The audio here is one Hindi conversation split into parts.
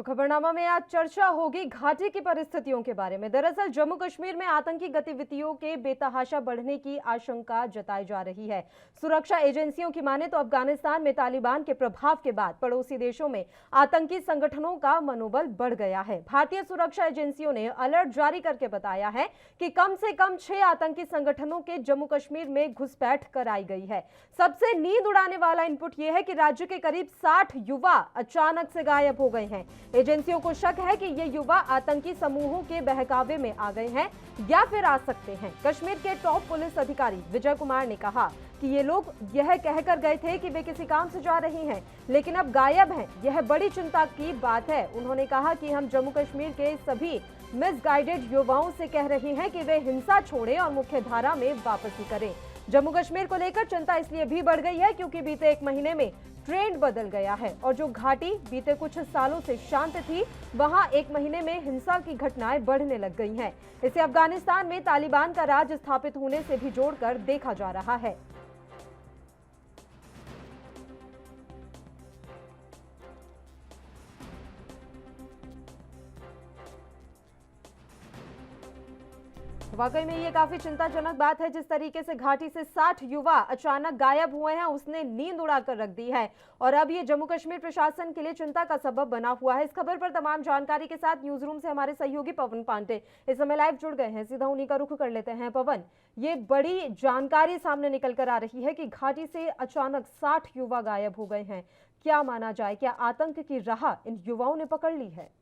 तो खबरनामा में आज चर्चा होगी घाटी की परिस्थितियों के बारे में। दरअसल जम्मू कश्मीर में आतंकी गतिविधियों के बेतहाशा बढ़ने की आशंका जताई जा रही है। सुरक्षा एजेंसियों की माने तो अफगानिस्तान में तालिबान के प्रभाव के बाद पड़ोसी देशों में आतंकी संगठनों का मनोबल बढ़ गया है। भारतीय सुरक्षा एजेंसियों ने अलर्ट जारी करके बताया है कि कम से कम 6 आतंकी संगठनों के जम्मू कश्मीर में घुसपैठ कराई गई है। सबसे नींद उड़ाने वाला इनपुट यह है कि राज्य के करीब 60 युवा अचानक से गायब हो गए हैं। एजेंसियों को शक है कि ये युवा आतंकी समूहों के बहकावे में आ गए हैं या फिर आ सकते हैं। कश्मीर के टॉप पुलिस अधिकारी विजय कुमार ने कहा कि ये लोग यह कहकर गए थे कि वे किसी काम से जा रहे हैं, लेकिन अब गायब हैं। यह बड़ी चिंता की बात है। उन्होंने कहा कि हम जम्मू कश्मीर के सभी मिसगाइडेड युवाओं से कह रहे हैं कि वे हिंसा छोड़ें और मुख्य धारा में वापसी करें। जम्मू कश्मीर को लेकर चिंता इसलिए भी बढ़ गई है क्योंकि बीते एक महीने में ट्रेंड बदल गया है और जो घाटी बीते कुछ सालों से शांत थी, वहां एक महीने में हिंसा की घटनाएं बढ़ने लग गई हैं। इसे अफगानिस्तान में तालिबान का राज स्थापित होने से भी जोड़कर देखा जा रहा है। वाकई में ये काफी चिंताजनक बात है। जिस तरीके से घाटी से 60 युवा अचानक गायब हुए हैं, उसने नींद उड़ाकर रख दी है और अब ये जम्मू कश्मीर प्रशासन के लिए चिंता का सबब बना हुआ है। इस खबर पर तमाम जानकारी के साथ न्यूज रूम से हमारे सहयोगी पवन पांडे इस समय लाइव जुड़ गए हैं। सीधा उन्हीं का रुख कर लेते हैं। पवन, ये बड़ी जानकारी सामने निकल कर आ रही है कि घाटी से अचानक 60 युवा गायब हो गए हैं। क्या माना जाए, क्या आतंक की राह इन युवाओं ने पकड़ ली है?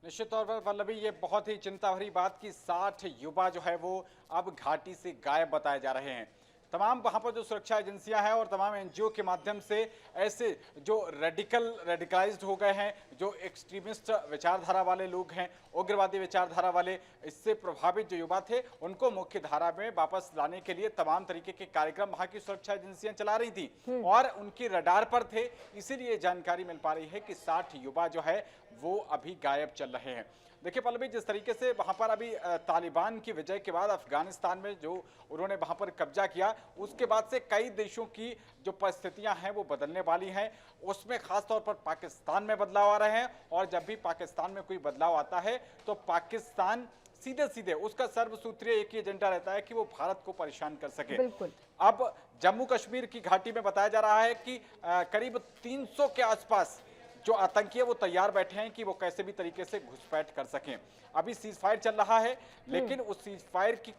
निश्चित तौर पर पल्लवी, ये बहुत ही चिंता भरी बात कि 60 युवा जो है वो अब घाटी से गायब बताए जा रहे हैं। तमाम वहाँ पर जो सुरक्षा एजेंसियां हैं और तमाम एनजीओ के माध्यम से ऐसे जो रेडिकलाइज्ड हो गए हैं, जो एक्सट्रीमिस्ट विचारधारा वाले लोग हैं, उग्रवादी विचारधारा वाले, इससे प्रभावित जो युवा थे, उनको मुख्य धारा में वापस लाने के लिए तमाम तरीके के कार्यक्रम वहाँ की सुरक्षा एजेंसियां चला रही थी और उनकी रडार पर थे। इसीलिए जानकारी मिल पा रही है कि 60 युवा जो है वो अभी गायब चल रहे हैं। देखिए पल्लवी, जिस तरीके से वहां पर अभी तालिबान की विजय के बाद अफगानिस्तान में जो उन्होंने वहां पर कब्जा किया, उसके बाद से कई देशों की जो परिस्थितियां हैं वो बदलने वाली हैं। उसमें खासतौर पर पाकिस्तान में बदलाव आ रहे हैं और जब भी पाकिस्तान में कोई बदलाव आता है तो पाकिस्तान सीधे सीधे उसका सर्वसूत्रीय एक ही एजेंडा रहता है कि वो भारत को परेशान कर सके। बिल्कुल। अब जम्मू कश्मीर की घाटी में बताया जा रहा है कि करीब 300 के आसपास जो आतंकी है वो तैयार बैठे हैं कि वो कैसे भी तरीके से घुसपैठ कर सकें। अभी सीज फायर चल रहा है, लेकिन उस सीज फायर की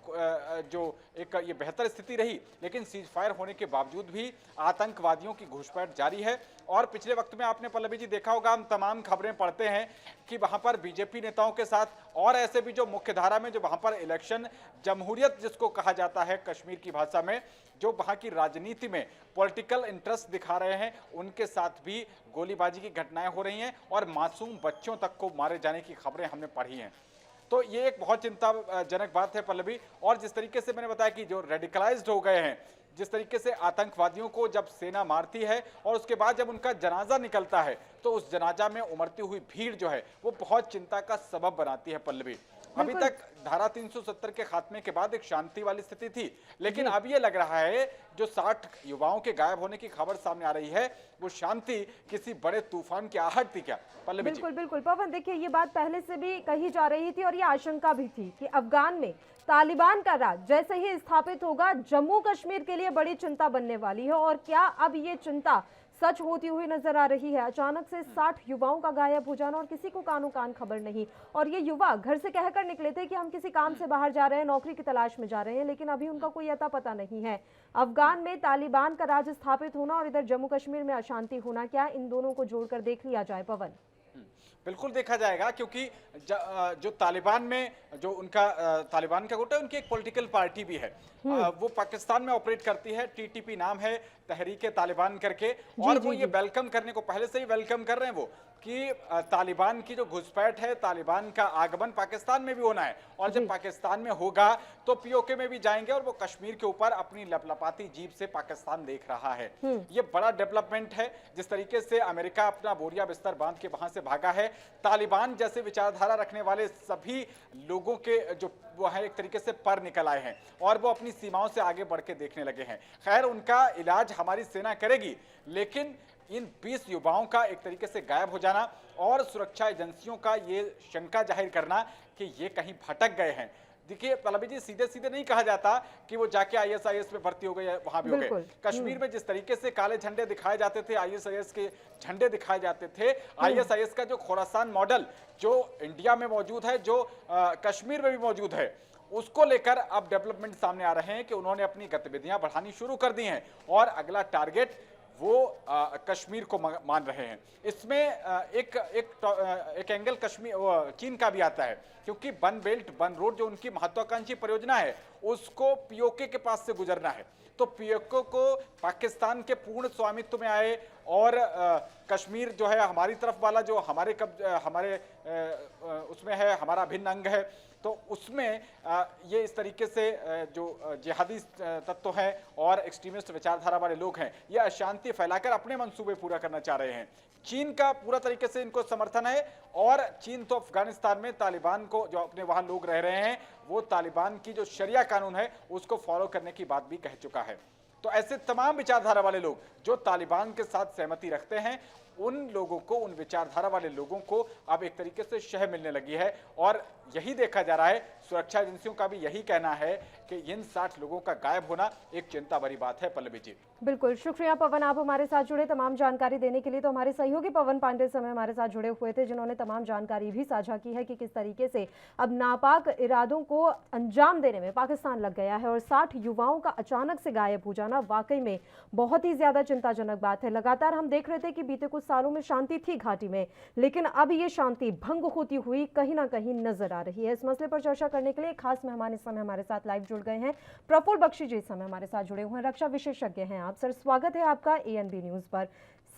जो एक ये बेहतर स्थिति रही, लेकिन सीज फायर होने के बावजूद भी आतंकवादियों की घुसपैठ जारी है। और पिछले वक्त में आपने पल्लवी जी देखा होगा, हम तमाम खबरें पढ़ते हैं कि वहां पर बीजेपी नेताओं के साथ और ऐसे भी जो मुख्य धारा में जो वहां पर इलेक्शन जमहूरियत जिसको कहा जाता है कश्मीर की भाषा में, जो वहां की राजनीति में पॉलिटिकल इंटरेस्ट दिखा रहे हैं, उनके साथ भी गोलीबाजी की घटनाएं हो रही हैं और मासूम बच्चों तक को मारे जाने की खबरें हमने पढ़ी हैं। तो ये एक बहुत चिंताजनक बात है पल्लवी। और जिस तरीके से मैंने बताया कि जो रेडिकलाइज्ड हो गए हैं, जिस तरीके से आतंकवादियों को जब सेना मारती है और उसके बाद जब उनका जनाजा निकलता है तो उस जनाजा में उमड़ती हुई भीड़ जो है वो बहुत चिंता का सबब बनाती है पल्लवी। अभी तक धारा 370 के खात्मे के बाद एक शांति वाली स्थिति थी, लेकिन अब ये लग रहा है जो 60 युवाओं के गायब होने की खबर सामने आ रही है, वो शांति किसी बड़े तूफान की आहट थी क्या पल्लवी? बिल्कुल बिल्कुल पवन, देखिए ये बात पहले से भी कही जा रही थी और ये आशंका भी थी कि अफगान में तालिबान का राज जैसे ही स्थापित होगा, जम्मू कश्मीर के लिए बड़ी चिंता बनने वाली है। और क्या अब ये चिंता सच होती हुई नजर आ रही है? अचानक से 60 युवाओं का गायब हो जाना और किसी को कानो कान खबर नहीं। और ये युवा घर से कहकर निकले थे कि हम किसी काम से बाहर जा रहे हैं, नौकरी की तलाश में जा रहे हैं, लेकिन अभी उनका कोई अता पता नहीं है। अफगान में तालिबान का राज स्थापित होना और इधर जम्मू कश्मीर में अशांति होना, क्या इन दोनों को जोड़कर देख लिया जाए पवन? बिल्कुल देखा जाएगा, क्योंकि जो तालिबान में जो उनका तालिबान का गुट है, उनकी एक पॉलिटिकल पार्टी भी है, वो पाकिस्तान में ऑपरेट करती है, टीटीपी नाम है, तहरीके तालिबान करके। और वो ये वेलकम करने को पहले से ही वेलकम कर रहे हैं वो कि तालिबान की जो घुसपैठ है, तालिबान का आगमन पाकिस्तान में भी होना है और जब पाकिस्तान में होगा तो पीओके में भी जाएंगे और वो कश्मीर के ऊपर अपनी लपलपाती जीभ से पाकिस्तान देख रहा है। ये बड़ा डेवलपमेंट है। जिस तरीके से अमेरिका अपना बोरिया बिस्तर बांध के वहां से भागा है, तालिबान जैसे विचारधारा रखने वाले सभी लोगों के जो वो है एक तरीके से पर निकल आए हैं और वो अपनी सीमाओं से आगे बढ़ के देखने लगे हैं। खैर, उनका इलाज हमारी सेना करेगी, लेकिन इन 20 युवाओं का एक तरीके से गायब हो जाना और सुरक्षा एजेंसियों का ये शंका जाहिर करना कि ये कहीं भटक गए हैं। देखिए पल्लवी जी, सीधे सीधे नहीं कहा जाता कि वो जाके आईएसआईएस में भर्ती हो गए, वहां भी हो गए। कश्मीर में जिस तरीके से काले झंडे दिखाए जाते थे, आईएसआईएस के झंडे दिखाए जाते थे, आईएसआईएस का जो खोरासान मॉडल जो इंडिया में मौजूद है, जो कश्मीर में भी मौजूद है, उसको लेकर अब डेवलपमेंट सामने आ रहे हैं कि उन्होंने अपनी गतिविधियां बढ़ानी शुरू कर दी हैं और अगला टारगेट वो कश्मीर को मान रहे हैं। इसमें एक एंगल कश्मीर चीन का भी आता है, क्योंकि वन बेल्ट वन रोड जो उनकी महत्वाकांक्षी परियोजना है उसको पीओके के पास से गुजरना है। तो पीओके को पाकिस्तान के पूर्ण स्वामित्व में आए और कश्मीर जो है हमारी तरफ वाला जो हमारे उसमें है, हमारा अभिन्न अंग है, तो उसमें ये इस तरीके से जो जिहादी तत्व हैं और एक्सट्रीमिस्ट विचारधारा वाले लोग हैं, ये अशांति फैलाकर अपने मंसूबे पूरा करना चाह रहे हैं। चीन का पूरा तरीके से इनको समर्थन है और चीन तो अफगानिस्तान में तालिबान को, जो अपने वहां लोग रह रहे हैं, वो तालिबान की जो शरिया कानून है उसको फॉलो करने की बात भी कह चुका है। तो ऐसे तमाम विचारधारा वाले लोग जो तालिबान के साथ सहमति रखते हैं, उन लोगों को, उन विचारधारा वाले लोगों को अब एक तरीके से शह मिलने लगी है और यही देखा जा रहा है। सुरक्षा एजेंसियों का भी यही कहना है कि इन 60 लोगों का गायब होना एक चिंता भरी बात है। पल्लवी जी, बिल्कुल शुक्रिया पवन, आप हमारे साथ जुड़े तमाम जानकारी देने के लिए। तो हमारे सहयोगी पवन पांडे समय हमारे साथ जुड़े हुए थे, जिन्होंने तमाम जानकारी भी साझा की है कि किस तरीके से अब नापाक इरादों को अंजाम देने में पाकिस्तान लग गया है और 60 युवाओं का अचानक से गायब हो जाना वाकई में बहुत ही ज्यादा चिंताजनक बात है। लगातार हम देख रहे थे कि बीते कुछ सालों में शांति थी घाटी में, लेकिन अब ये शांति भंग होती हुई कहीं ना कहीं नजर आ रही है। इस मसले पर चर्चा करने के लिए खास मेहमान इस समय हमारे साथ लाइव जुड़ गए हैं। प्रफुल्ल बख्शी जी इस समय हमारे साथ जुड़े हुए हैं, रक्षा विशेषज्ञ हैं आप। सर, स्वागत है आपका एएनबी न्यूज पर।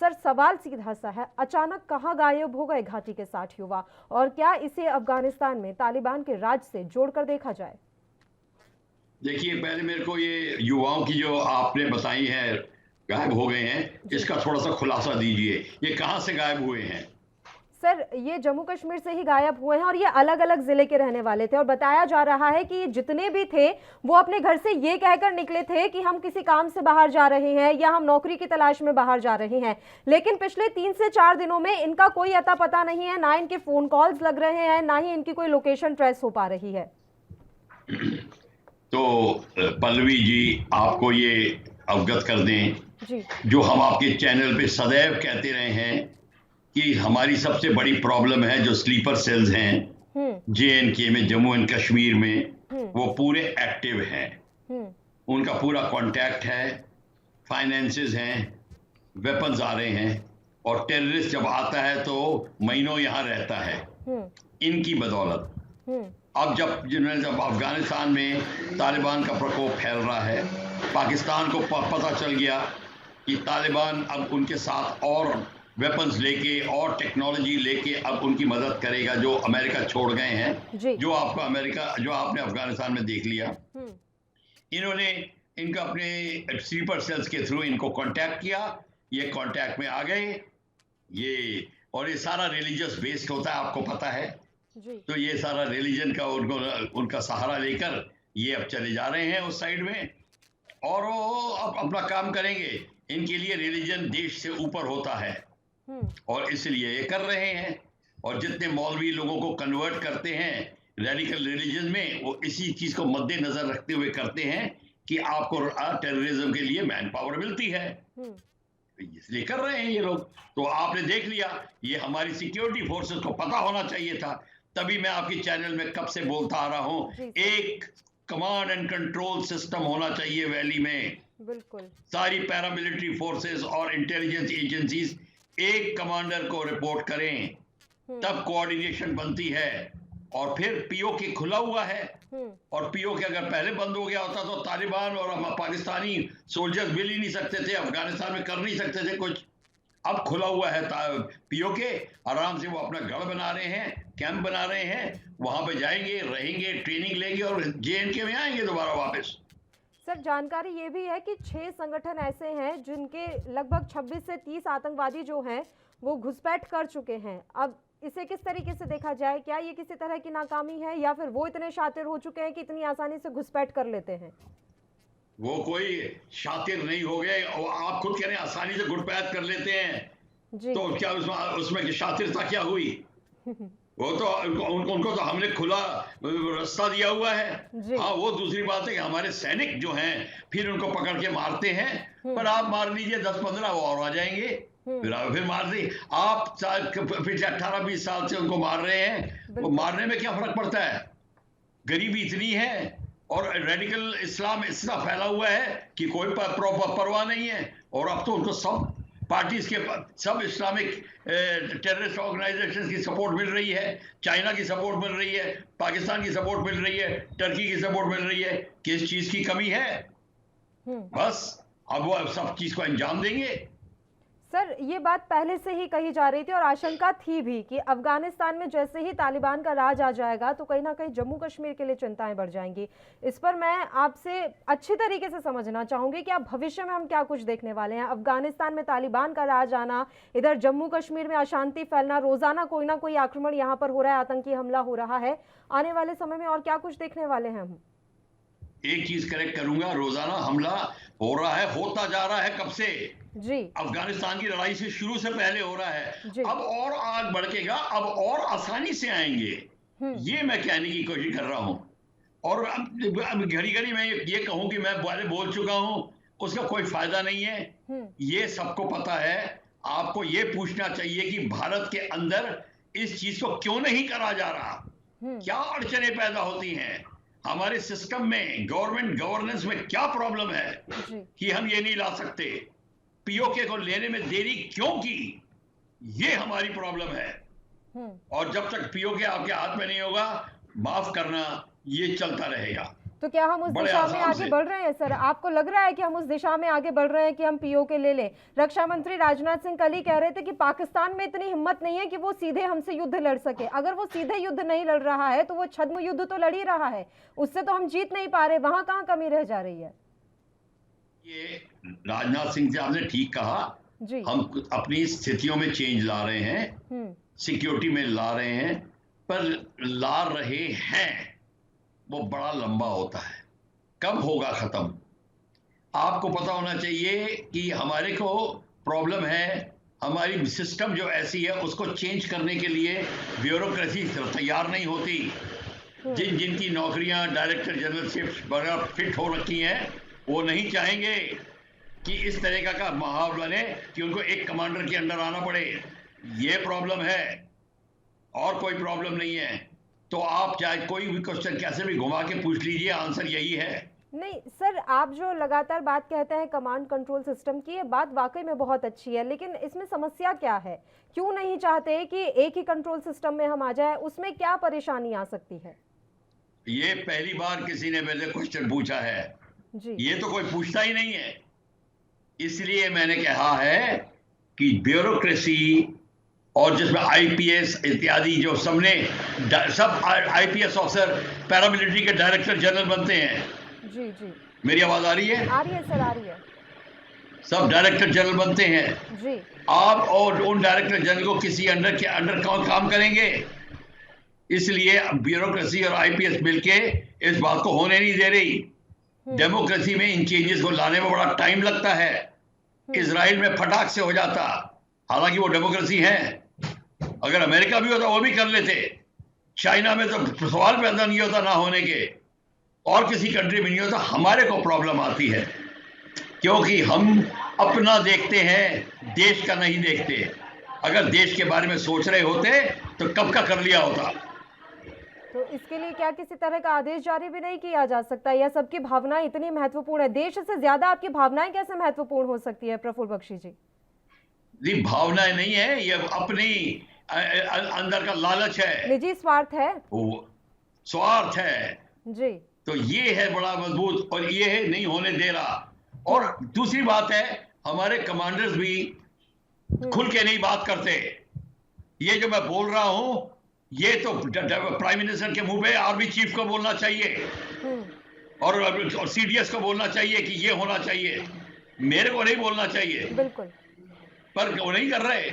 सर, सवाल सीधा सा है, अचानक कहां गायब हो गए घाटी के 60 युवा और क्या इसे अफगानिस्तान में तालिबान के राज से जोड़कर देखा जाए? देखिए, पहले मेरे को ये युवाओं की जो आपने बताई है गायब हो गए हैं, इसका थोड़ा सा खुलासा दीजिए। ये कहां से गायब हुए हैं? सर, ये जम्मू कश्मीर से ही गायब हुए हैं और ये अलग अलग जिले के रहने वाले थे और बताया जा रहा है कि जितने भी थे वो अपने घर से ये कहकर निकले थे कि हम किसी काम से बाहर जा रहे हैं या हम नौकरी की तलाश में बाहर जा रहे हैं, लेकिन पिछले 3 से 4 दिनों में इनका कोई अता पता नहीं है, ना इनके फोन कॉल्स लग रहे हैं, ना ही इनकी कोई लोकेशन ट्रेस हो पा रही है। तो पल्लवी जी, आपको ये अवगत कर दें जी, जो हम आपके चैनल पे सदैव कहते रहे हैं कि हमारी सबसे बड़ी प्रॉब्लम है जो स्लीपर सेल्स हैं JNK में, जम्मू एंड कश्मीर में, वो पूरे एक्टिव हैं। उनका पूरा कांटेक्ट है, फाइनेंसेस हैं, वेपन्स आ रहे हैं और टेररिस्ट जब आता है तो महीनों यहाँ रहता है इनकी बदौलत। अब जब अफगानिस्तान में तालिबान का प्रकोप फैल रहा है, पाकिस्तान को पता चल गया कि तालिबान अब उनके साथ और वेपन्स लेके और टेक्नोलॉजी लेके अब उनकी मदद करेगा, जो अमेरिका छोड़ गए हैं, जो आपने अफगानिस्तान में देख लिया। इन्होंने इनका अपने स्लीपर सेल्स के थ्रू इनको कांटेक्ट किया, ये कांटेक्ट में आ गए ये, और ये सारा रिलीजियस बेस्ड होता है, आपको पता है। तो ये सारा रिलीजन का उनका सहारा लेकर ये अब चले जा रहे हैं उस साइड में और वो अब अपना काम करेंगे। इनके लिए रिलीजन देश से ऊपर होता है और इसलिए ये कर रहे हैं। और जितने मौलवी लोगों को कन्वर्ट करते हैं रेडिकल रिलीजन में, वो इसी चीज को मद्देनजर रखते हुए करते हैं कि आपको टेररिज्म के लिए मैन पावर मिलती है, इसलिए कर रहे हैं ये लोग। तो आपने देख लिया, ये हमारी सिक्योरिटी फोर्सेस को पता होना चाहिए था, तभी मैं आपके चैनल में कब से बोलता आ रहा हूं, एक कमांड एंड कंट्रोल सिस्टम होना चाहिए वैली में। बिल्कुल, सारी पैरामिलिट्री फोर्सेस और इंटेलिजेंस एजेंसीज एक कमांडर को रिपोर्ट करें, तब कोऑर्डिनेशन बनती है। और फिर पीओके खुला हुआ है और पीओके अगर पहले बंद हो गया होता तो तालिबान और हम पाकिस्तानी सोल्जर्स मिल ही नहीं सकते थे, अफगानिस्तान में कर नहीं सकते थे कुछ। अब खुला हुआ है पीओके, आराम से वो अपना गढ़ बना रहे हैं, कैंप बना रहे हैं, वहां पे जाएंगे, रहेंगे, ट्रेनिंग लेंगे और JNK में आएंगे दोबारा वापस। सर, जानकारी ये भी है कि 6 संगठन ऐसे हैं जिनके लगभग 26 से 30 आतंकवादी जो हैं वो घुसपैठ कर चुके हैं। अब इसे किस तरीके से देखा जाए, क्या ये किसी तरह की नाकामी है या फिर वो इतने शातिर हो चुके हैं कि इतनी आसानी से घुसपैठ कर लेते हैं? वो कोई शातिर नहीं हो गए, और आप खुद कह रहे हैं आसानी से घुटपैठ कर लेते हैं, जी। तो क्या उसमें की शातिरता क्या हुई? वो तो उनको तो हमने खुला रास्ता दिया हुआ है। जी। हाँ, वो दूसरी बात है कि हमारे सैनिक जो हैं फिर उनको पकड़ के मारते हैं, पर आप मार लीजिए 10-15 वो और आ जाएंगे, फिर मार दी। आप पिछले 18-20 साल से उनको मार रहे हैं, वो मारने में क्या फर्क पड़ता है? गरीबी इतनी है और रेडिकल इस्लाम इतना फैला हुआ है कि कोई परवाह नहीं है। और अब तो उनको सब पार्टीज के सब इस्लामिक टेररिस्ट ऑर्गेनाइजेशन की सपोर्ट मिल रही है, चाइना की सपोर्ट मिल रही है, पाकिस्तान की सपोर्ट मिल रही है, टर्की की सपोर्ट मिल रही है। किस चीज की कमी है? बस अब वो सब चीज को अंजाम देंगे। सर, ये बात पहले से ही कही जा रही थी और आशंका थी भी कि अफगानिस्तान में जैसे ही तालिबान का राज आ जाएगा तो कहीं ना कहीं जम्मू कश्मीर के लिए चिंताएं बढ़ जाएंगी। इस पर मैं आपसे अच्छी तरीके से समझना चाहूंगी कि आप भविष्य में हम क्या कुछ देखने वाले हैं। अफगानिस्तान में तालिबान का राज आना, इधर जम्मू कश्मीर में अशांति फैलना, रोजाना कोई ना कोई आक्रमण यहाँ पर हो रहा है, आतंकी हमला हो रहा है। आने वाले समय में और क्या कुछ देखने वाले हैं हम? एक चीज करेक्ट करूंगा, रोजाना हमला हो रहा है, होता जा रहा है कब से? जी। अफगानिस्तान की लड़ाई से शुरू से पहले हो रहा है। अब और आग बढ़ेगा, अब और आसानी से आएंगे, ये मैं कहने की कोशिश कर रहा हूं। और अब घड़ी घड़ी मैं ये कहूं कि मैं पहले बोल चुका हूं, उसका कोई फायदा नहीं है। ये सबको पता है। आपको ये पूछना चाहिए कि भारत के अंदर इस चीज को क्यों नहीं करा जा रहा, क्या अड़चनें पैदा होती हैं, हमारे सिस्टम में, गवर्नमेंट गवर्नेंस में क्या प्रॉब्लम है कि हम ये नहीं ला सकते, पीओके को लेने में देरी क्यों की, ये हमारी प्रॉब्लम है। और जब तक पीओके आपके हाथ में नहीं होगा, माफ करना, ये चलता रहेगा। तो क्या हम उस दिशा में आगे बढ़ रहे हैं सर? आपको लग रहा है कि हम उस दिशा में आगे बढ़ रहे हैं कि हम पीओके ले लें? रक्षा मंत्री राजनाथ सिंह कल ही कह रहे थे कि पाकिस्तान में इतनी हिम्मत नहीं है कि वो सीधे हमसे युद्ध लड़ सके। अगर वो सीधे युद्ध नहीं लड़ रहा है तो वो छद्म युद्ध तो लड़ ही रहा है, उससे तो हम जीत नहीं पा रहे। वहां कहाँ कमी रह जा रही है? ये राजनाथ सिंह से आपने ठीक कहा जी। हम अपनी स्थितियों में चेंज ला रहे हैं, सिक्योरिटी में ला रहे हैं, पर ला रहे हैं वो बड़ा लंबा होता है। कब होगा खत्म? आपको पता होना चाहिए कि हमारे को प्रॉब्लम है, हमारी सिस्टम जो ऐसी है उसको चेंज करने के लिए ब्यूरोक्रेसी तैयार नहीं होती। जिनकी नौकरियां डायरेक्टर जनरलशिप वगैरह फिट हो रखी हैं, वो नहीं चाहेंगे कि इस तरह का माहौल बने कि उनको एक कमांडर के अंडर आना पड़े। ये प्रॉब्लम है और कोई प्रॉब्लम नहीं है। तो आप चाहे कोई भी क्वेश्चन कैसे भी घुमा के पूछ लीजिए, आंसर यही है। नहीं सर, आप जो लगातार बात कहते हैं कमांड कंट्रोल सिस्टम की, ये बात वाकई में बहुत अच्छी है, लेकिन इसमें समस्या क्या है? क्यों नहीं चाहते कि एक ही कंट्रोल सिस्टम में हम आ जाए? उसमें क्या परेशानी आ सकती है? ये पहली बार किसी ने मेरे क्वेश्चन पूछा है जी। ये तो कोई पूछता ही नहीं है। इसलिए मैंने कहा है कि ब्यूरोक्रेसी और जिसमें आईपीएस इत्यादि जो सब आईपीएस ऑफिसर पैरामिलिट्री के डायरेक्टर जनरल बनते हैं। जी जी। मेरी आवाज आ रही है? आ रही है सर, आ रही है। सब डायरेक्टर जनरल बनते हैं जी। आप और उन डायरेक्टर जनरल को किसी अंडर काम करेंगे। इसलिए ब्यूरोक्रेसी और आईपीएस मिलके इस बात को होने नहीं दे रही। डेमोक्रेसी में इन चेंजेस को लाने में बड़ा टाइम लगता है। इजराइल में फटाक से हो जाता, हालांकि वो डेमोक्रेसी है। अगर अमेरिका भी होता वो भी कर लेते। चाइना में तो सवाल पैदा नहीं होता ना होने के, और किसी कंट्री में नहीं होता। हमारे को प्रॉब्लम आती है क्योंकि हम अपना देखते हैं, देश का नहीं देखते। अगर देश के बारे में सोच रहे होते तो कब का कर लिया होता। तो इसके लिए क्या किसी तरह का आदेश जारी भी नहीं किया जा सकता, या सबकी भावनाएं इतनी महत्वपूर्ण है? देश से ज्यादा आपकी भावनाएं कैसे महत्वपूर्ण हो सकती है प्रफुल्ल बख्शी जी? जी, भावनाएं नहीं है, ये अपनी अंदर का लालच है, निजी स्वार्थ है, स्वार्थ है जी। तो ये है बड़ा मजबूत, और ये है नहीं होने दे रहा। और दूसरी बात है, हमारे कमांडर्स भी खुल के नहीं बात करते। ये जो मैं बोल रहा हूं, ये तो प्राइम मिनिस्टर के मुंह पे आर्मी चीफ को बोलना चाहिए और सीडीएस को बोलना चाहिए कि ये होना चाहिए। मेरे को नहीं बोलना चाहिए। बिल्कुल। पर वो नहीं कर रहे।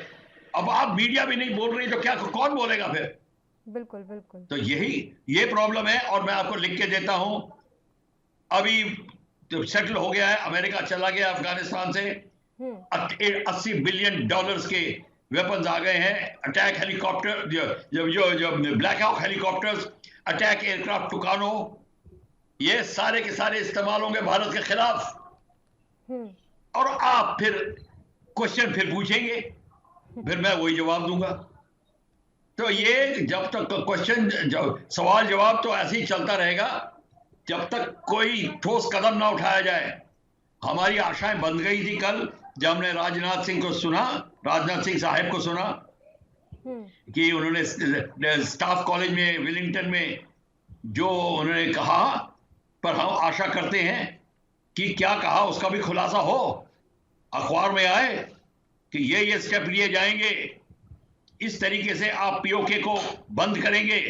अब आप मीडिया भी नहीं बोल रही तो क्या कौन बोलेगा फिर? बिल्कुल बिल्कुल। तो ये प्रॉब्लम है। और मैं आपको लिख के देता हूं, अभी सेटल हो गया है, अमेरिका चला गया अफगानिस्तान से, 80 बिलियन डॉलर्स के वेपन्स आ गए हैं, अटैक हेलीकॉप्टर, जो black hawk helicopters, attack aircraft Tucano, ये सारे के सारे इस्तेमाल होंगे भारत के खिलाफ। और आप फिर क्वेश्चन फिर पूछेंगे, फिर मैं वही जवाब दूंगा। तो ये जब तक क्वेश्चन सवाल जवाब तो ऐसे ही चलता रहेगा जब तक कोई ठोस कदम ना उठाया जाए। हमारी आशाएं बंध गई थी कल जब हमने राजनाथ सिंह साहब को सुना कि उन्होंने स्टाफ कॉलेज में विलिंगटन में जो उन्होंने कहा, पर हम आशा करते हैं कि क्या कहा उसका भी खुलासा हो, अखबार में आए कि ये स्टेप लिए जाएंगे, इस तरीके से आप पीओके को बंद करेंगे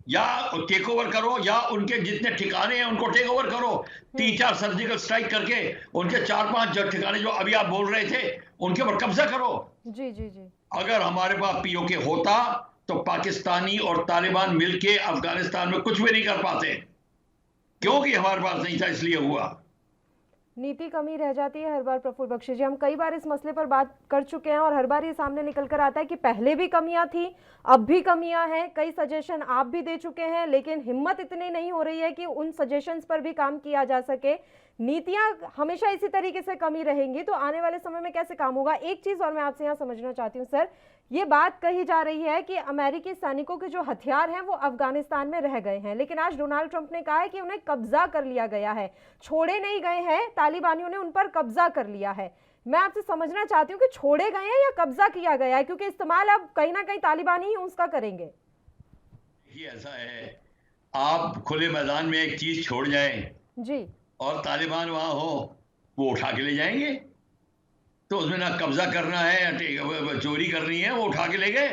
या टेक ओवर करो, या उनके जितने ठिकाने हैं उनको टेक ओवर करो, 3-4 सर्जिकल स्ट्राइक करके उनके 4-5 ठिकाने जो अभी आप बोल रहे थे उनके ऊपर कब्जा करो। जी जी जी। अगर हमारे पास पीओके होता तो पाकिस्तानी और तालिबान मिलके अफगानिस्तान में कुछ भी नहीं कर पाते, क्योंकि हमारे पास नहीं था इसलिए हुआ। नीति कमी रह जाती है हर बार। प्रफुल्ल बख्शी जी, हम कई बार इस मसले पर बात कर चुके हैं और हर बार ये सामने निकल कर आता है कि पहले भी कमियां थी, अब भी कमियां हैं। कई सजेशन आप भी दे चुके हैं, लेकिन हिम्मत इतनी नहीं हो रही है कि उन सजेशंस पर भी काम किया जा सके। नीतियां हमेशा इसी तरीके से कमी रहेंगी तो आने वाले समय में कैसे काम होगा? एक चीज और मैं आपसे यहाँ समझना चाहती हूँ सर, ये बात कही जा रही है कि अमेरिकी सैनिकों के जो हथियार हैं वो अफगानिस्तान में रह गए हैं, लेकिन आज डोनाल्ड ट्रंप ने कहा है कि उन्हें कब्जा कर लिया गया है, छोड़े नहीं गए हैं, तालिबानियों ने उन पर कब्जा कर लिया है। मैं आपसे समझना चाहती हूँ कि छोड़े गए हैं या कब्जा किया गया है, क्योंकि इस्तेमाल अब कहीं ना कहीं तालिबानी ही उसका करेंगे। ये ऐसा है, आप खुले मैदान में एक चीज छोड़ जाएं जी और तालिबान वहां हो, वो उठा के ले जाएंगे, तो उसमें ना कब्जा करना है या चोरी करनी है, वो उठा के ले गए।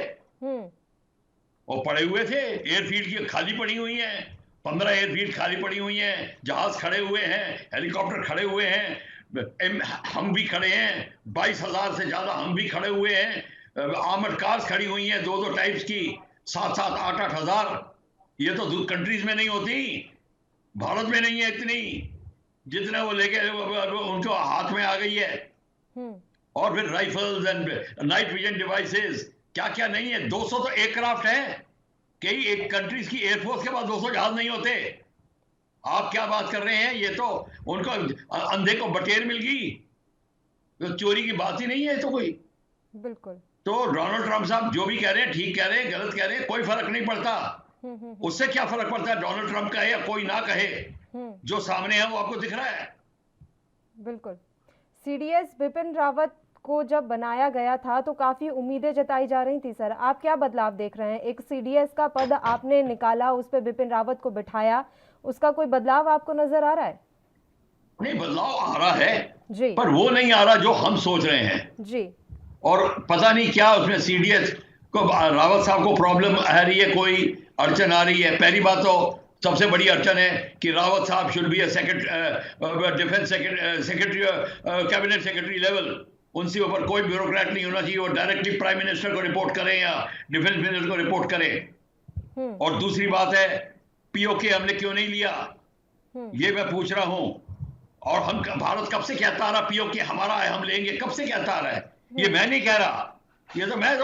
और पड़े हुए थे, एयरफील्ड की खाली पड़ी हुई हैं, 15 एयरफील्ड खाली पड़ी हुई हैं, जहाज खड़े हुए हैं, हेलीकॉप्टर खड़े हुए हैं, हम भी खड़े हैं, 22,000 से ज्यादा हम भी खड़े हुए हैं, आर्मर्ड कार्स खड़ी हुई हैं 2-2 टाइप्स की, 7-7, 8-8 हजार। ये तो कंट्रीज में नहीं होती, भारत में नहीं है इतनी, जितना वो लेके उनको हाथ में आ गई है। और फिर rifles and night vision devices, क्या क्या नहीं है। 200 तो एयरक्राफ्ट है, कई एक कंट्रीज की एयरफोर्स के पास 200 जहाज नहीं होते। आप क्या बात कर रहे हैं, ये तो उनको अंधे को बटेर मिल गई, तो चोरी की बात ही नहीं है तो कोई। बिल्कुल। तो डोनाल्ड ट्रंप साहब जो भी कह रहे हैं, ठीक कह रहे हैं, गलत कह रहे हैं, कोई फर्क नहीं पड़ता। उससे क्या फर्क पड़ता है, डोनाल्ड ट्रंप कहे या कोई ना कहे, जो सामने है वो आपको दिख रहा है। बिल्कुल। सीडीएस बिपिन रावत को जब बनाया गया था तो काफी उम्मीदें जताई जा रही थी सर, आप क्या बदलाव देख रहे हैं? एक सीडीएस का पद आपने निकाला, उस पर बिपिन रावत को बिठाया, उसका कोई बदलाव आपको नजर आ रहा है? नहीं, बदलाव आ रहा है जी, पर वो नहीं आ रहा जो हम सोच रहे हैं जी। और पता नहीं क्या उसमें सीडीएस को, रावत साहब को प्रॉब्लम आ रही है, कोई अड़चन आ रही है। पहली बात तो सबसे बड़ी अड़चन है कि रावत साहब should be defence secretary, cabinet secretary level, उनसे ऊपर कोई ब्यूरोक्रेट नहीं होना चाहिए, वो डायरेक्टली प्राइम मिनिस्टर को रिपोर्ट करें या डिफेंस मिनिस्टर को रिपोर्ट करें। और दूसरी बात है, पीओके हमने क्यों नहीं लिया, ये मैं पूछ रहा हूं। और हम, भारत कब से कहता आ रहा पीओके हमारा है, हम लेंगे, कब से कहता आ रहा है, ये मैं नहीं कह रहा, ये तो मैं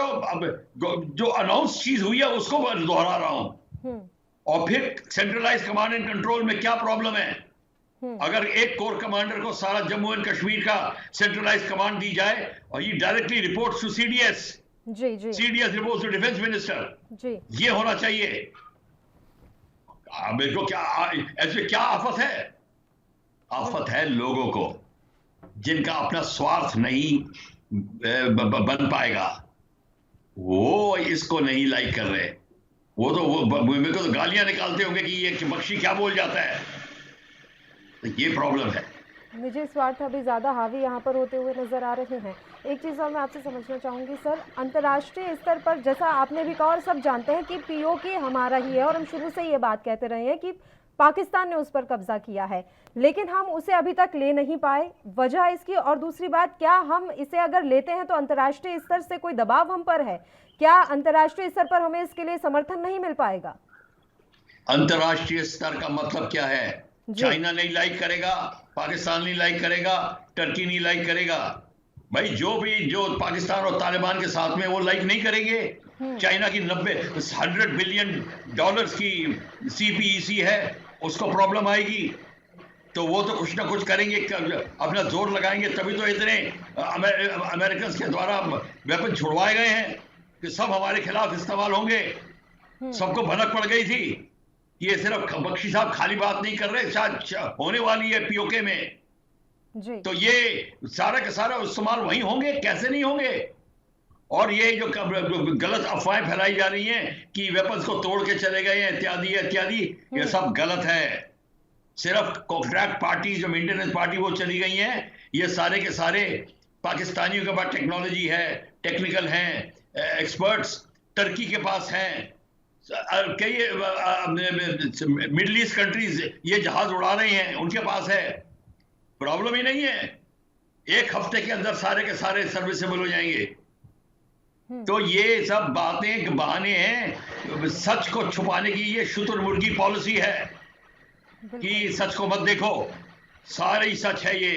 जो अनाउंस चीज हुई है उसको दोहरा रहा हूं। और फिर सेंट्रलाइज कमांड एंड कंट्रोल में क्या प्रॉब्लम है? अगर एक कोर कमांडर को सारा जम्मू एंड कश्मीर का सेंट्रलाइज कमांड दी जाए और ये डायरेक्टली रिपोर्ट्स टू सीडीएस, जी जी, CDS reports to defence minister, जी, ये होना चाहिए। मेरे को क्या ऐसे क्या आफत है? आफत है लोगों को जिनका अपना स्वार्थ नहीं बन पाएगा, वो इसको नहीं लाइक कर रहे। वो मेरे को तो गालियां निकालते होंगे कि ये बख्शी क्या बोल जाता है। तो ये प्रॉब्लम है, निजी स्वार्थ अभी ज़्यादा हावी यहाँ पर होते हुए नज़र आ रहे हैं। एक चीज़ और मैं आपसे समझना चाहूँगी सर, अंतर्राष्ट्रीय स्तर पर जैसा आपने भी कहा और सब जानते हैं कि पीओके हमारा ही है और हम शुरू से ये बात कहते रहे हैं कि पाकिस्तान ने उस पर कब्जा किया है, लेकिन हम उसे अभी तक ले नहीं पाए। वजह इसकी, और दूसरी बात, क्या हम इसे अगर लेते हैं तो अंतर्राष्ट्रीय स्तर से कोई दबाव हम पर है? क्या अंतर्राष्ट्रीय स्तर पर हमें इसके लिए समर्थन नहीं मिल पाएगा? अंतर्राष्ट्रीय स्तर का मतलब क्या है? चाइना नहीं लाइक करेगा, पाकिस्तान नहीं लाइक करेगा, टर्की नहीं लाइक करेगा। भाई जो पाकिस्तान और तालिबान के साथ में वो लाइक नहीं करेंगे। चाइना की 100 बिलियन डॉलर्स की CPEC है, उसको प्रॉब्लम आएगी। तो वो तो कुछ ना कुछ करेंगे, अपना जोर लगाएंगे, तभी तो इतने अमेरिकन के द्वारा वेपन छुड़वाए गए हैं कि सब हमारे खिलाफ इस्तेमाल होंगे। सबको भनक पड़ गई थी। ये सिर्फ बख्शी साहब खाली बात नहीं कर रहे, शायद होने वाली है POK में जी। तो ये सारा का सारा इस्तेमाल वहीं होंगे, कैसे नहीं होंगे। और ये जो गलत अफवाहें फैलाई जा रही हैं कि वेपन्स को तोड़ के चले गए हैं इत्यादि इत्यादि, ये सब गलत है। सिर्फ कॉन्ट्रैक्ट पार्टी जो मेंटेनेंस पार्टी वो चली गई हैं, ये सारे के सारे पाकिस्तानियों के पास टेक्नोलॉजी है, टेक्निकल हैं, एक्सपर्ट्स टर्की के पास हैं, कई मिडिल ईस्ट कंट्रीज ये जहाज उड़ा रहे हैं, उनके पास है। प्रॉब्लम ही नहीं है, एक हफ्ते के अंदर सारे के सारे सर्विसेबल हो जाएंगे। तो ये सब बातें बहाने हैं, सच को छुपाने की ये शुतुरमुर्गी पॉलिसी है कि सच को मत देखो। सारे ही सच है ये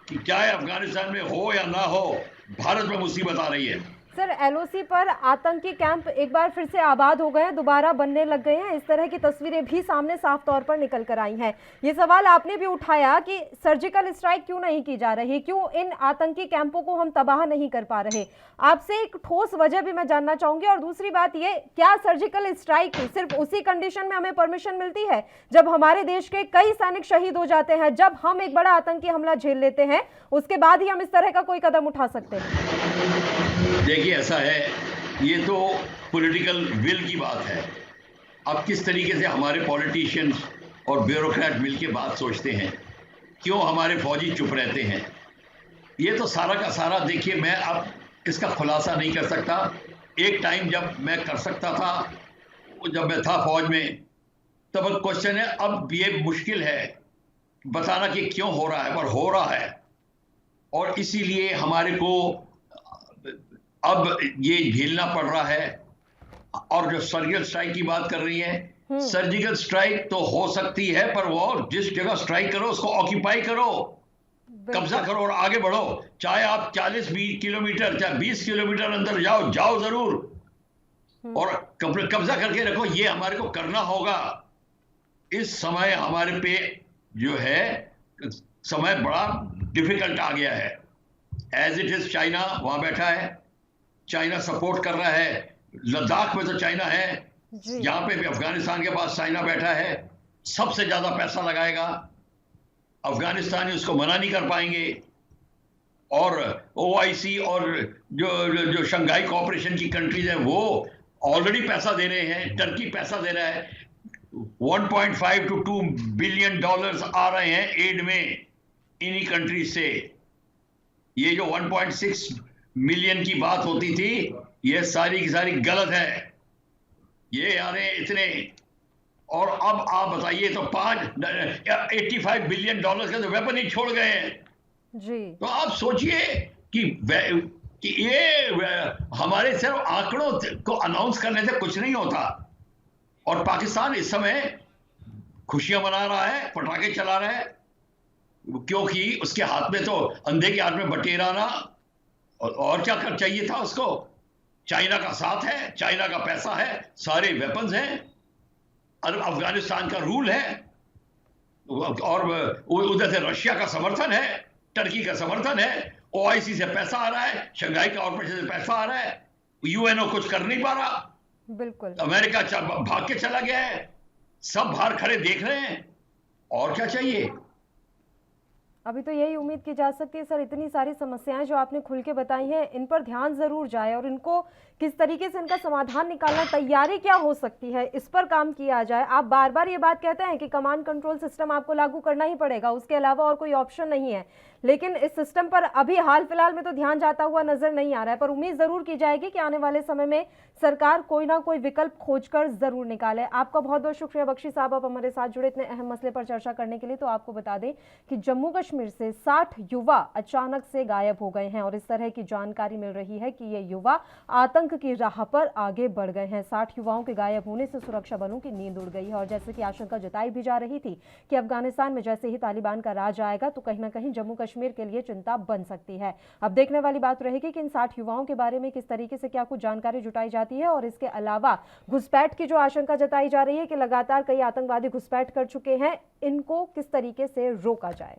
कि चाहे अफगानिस्तान में हो या ना हो, भारत में मुसीबत आ रही है। सर, LOC पर आतंकी कैंप एक बार फिर से आबाद हो गए हैं, दोबारा बनने लग गए हैं, इस तरह की तस्वीरें भी सामने साफ तौर पर निकल कर आई हैं। ये सवाल आपने भी उठाया कि सर्जिकल स्ट्राइक क्यों नहीं की जा रही, क्यों इन आतंकी कैंपों को हम तबाह नहीं कर पा रहे। आपसे एक ठोस वजह भी मैं जानना चाहूंगी। और दूसरी बात ये, क्या सर्जिकल स्ट्राइक सिर्फ उसी कंडीशन में हमें परमिशन मिलती है जब हमारे देश के कई सैनिक शहीद हो जाते हैं, जब हम एक बड़ा आतंकी हमला झेल लेते हैं, उसके बाद ही हम इस तरह का कोई कदम उठा सकते हैं? देखिए ऐसा है, ये तो पॉलिटिकल विल की बात है। अब किस तरीके से हमारे पॉलिटिशियंस और ब्यूरोक्रेट मिलके बात सोचते हैं, क्यों हमारे फौजी चुप रहते हैं, ये तो सारा का सारा देखिए, मैं अब इसका खुलासा नहीं कर सकता। एक टाइम जब मैं कर सकता था, जब मैं था फौज में, तब क्वेश्चन है, अब ये मुश्किल है बताना कि क्यों हो रहा है, पर हो रहा है। और इसीलिए हमारे को अब ये झेलना पड़ रहा है। और जो सर्जिकल स्ट्राइक की बात कर रही है, सर्जिकल स्ट्राइक तो हो सकती है, पर वो जिस जगह स्ट्राइक करो उसको ऑक्यूपाई करो, कब्जा करो और आगे बढ़ो। चाहे आप 40-20 किलोमीटर, चाहे 20 किलोमीटर अंदर जाओ जरूर, और कब्जा करके रखो। ये हमारे को करना होगा। इस समय हमारे पे जो है समय बड़ा डिफिकल्ट आ गया है। एज इट इज चाइना वहां बैठा है, चाइना सपोर्ट कर रहा है। लद्दाख में तो चाइना है, यहाँ पे भी अफगानिस्तान के पास चाइना बैठा है, सबसे ज्यादा पैसा लगाएगा। अफगानिस्तानी उसको मना नहीं कर पाएंगे। और OIC और जो शंघाई कोऑपरेशन की कंट्रीज है वो ऑलरेडी पैसा दे रहे हैं। टर्की पैसा दे रहा है, 1.5 to 2 बिलियन डॉलर्स आ रहे हैं एड में इन्हीं कंट्रीज से। ये जो 1.6 मिलियन की बात होती थी, ये सारी की सारी गलत है। ये आ रहे इतने, और अब आप बताइए तो 85 बिलियन डॉलर के तो वेपन ही छोड़ गए हैं जी। तो आप सोचिए कि ये हमारे सिर्फ आंकड़ों को अनाउंस करने से कुछ नहीं होता। और पाकिस्तान इस समय खुशियां मना रहा है, पटाखे चला रहा है, क्योंकि उसके हाथ में तो अंधे के हाथ में बटेरा ना, और क्या कर चाहिए था उसको। चाइना का साथ है, चाइना का पैसा है, सारे वेपन्स हैं, अफगानिस्तान का रूल है, और उधर से रशिया का समर्थन है, टर्की का समर्थन है, OIC से पैसा आ रहा है, शंघाई कॉर्पोरेशन से पैसा आ रहा है, UNO कुछ कर नहीं पा रहा, बिल्कुल अमेरिका भाग के चला गया है, सब बाहर खड़े देख रहे हैं, और क्या चाहिए। अभी तो यही उम्मीद की जा सकती है सर, इतनी सारी समस्याएं जो आपने खुल के बताई हैं, इन पर ध्यान जरूर जाए और इनको किस तरीके से इनका समाधान निकालना, तैयारी क्या हो सकती है, इस पर काम किया जाए। आप बार बार ये बात कहते हैं कि कमांड कंट्रोल सिस्टम आपको लागू करना ही पड़ेगा, उसके अलावा और कोई ऑप्शन नहीं है, लेकिन इस सिस्टम पर अभी हाल फिलहाल में तो ध्यान जाता हुआ नजर नहीं आ रहा है। पर उम्मीद जरूर की जाएगी कि आने वाले समय में सरकार कोई ना कोई विकल्प खोजकर जरूर निकाले। आपका बहुत बहुत शुक्रिया बख्शी साहब, आप हमारे साथ जुड़े इतने अहम मसले पर चर्चा करने के लिए। तो आपको बता दें कि जम्मू कश्मीर कश्मीर से 60 युवा अचानक से गायब हो गए हैं और इस तरह की जानकारी मिल रही है कि ये युवा आतंक की राह पर आगे बढ़ गए हैं। 60 युवाओं के गायब होने से सुरक्षा बलों की नींद उड़ गई है और जैसे कि आशंका जताई भी जा रही थी कि अफगानिस्तान में जैसे ही तालिबान का राज आएगा तो कहीं ना कहीं जम्मू कश्मीर के लिए चिंता बन सकती है। अब देखने वाली बात रहेगी कि इन 60 युवाओं के बारे में किस तरीके से क्या कुछ जानकारी जुटाई जाती है और इसके अलावा घुसपैठ की जो आशंका जताई जा रही है कि लगातार कई आतंकवादी घुसपैठ कर चुके हैं, इनको किस तरीके से रोका जाए।